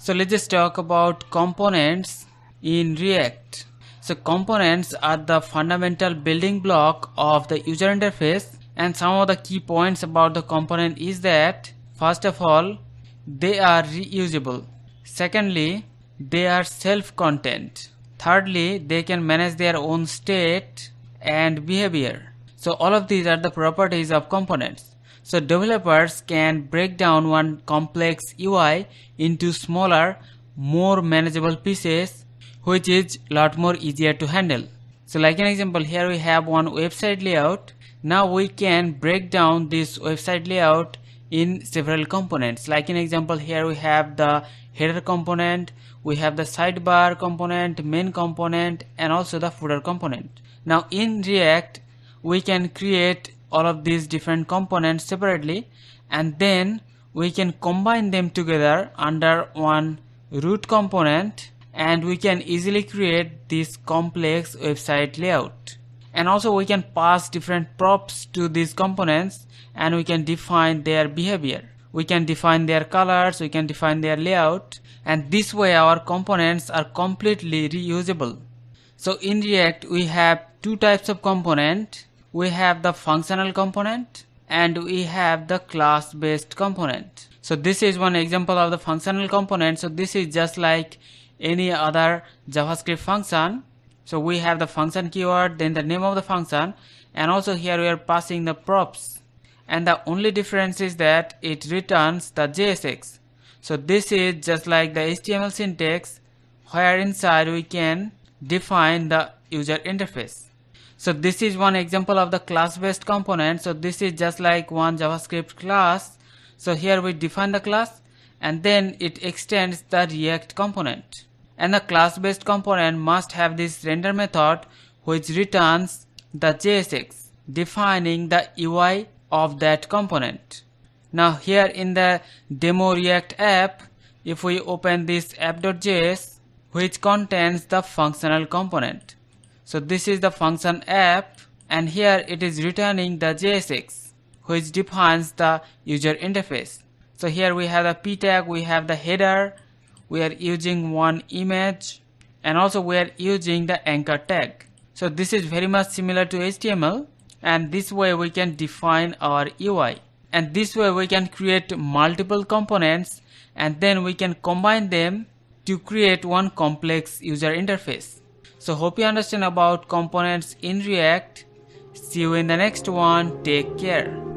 So let's just talk about components in React. So components are the fundamental building block of the user interface, and some of the key points about the component is that first of all, they are reusable. Secondly, they are self-contained. Thirdly, they can manage their own state and behavior. So all of these are the properties of components. So developers can break down one complex UI into smaller, more manageable pieces, which is a lot more easier to handle. So like an example, here we have one website layout. Now we can break down this website layout in several components. Like an example, here we have the header component, we have the sidebar component, main component, and also the footer component. Now in React, we can create all of these different components separately, and then we can combine them together under one root component, and we can easily create this complex website layout. And also we can pass different props to these components, and we can define their behavior. We can define their colors, we can define their layout, and this way our components are completely reusable. So in React we have two types of component. We have the functional component and we have the class based component. So this is one example of the functional component. So this is just like any other JavaScript function. So we have the function keyword, then the name of the function, and also here we are passing the props, and the only difference is that it returns the JSX. So this is just like the HTML syntax, where inside we can define the user interface. So this is one example of the class based component. So this is just like one JavaScript class. So here we define the class, and then it extends the React component. And the class based component must have this render method which returns the JSX, defining the UI of that component. Now here in the demo React app, if we open this app.js, which contains the functional component. So this is the function app, and here it is returning the JSX, which defines the user interface. So here we have the p tag, we have the header, we are using one image, and also we are using the anchor tag. So this is very much similar to HTML, and this way we can define our UI, and this way we can create multiple components, and then we can combine them to create one complex user interface. So hope you understand about components in React. See you in the next one. Take care.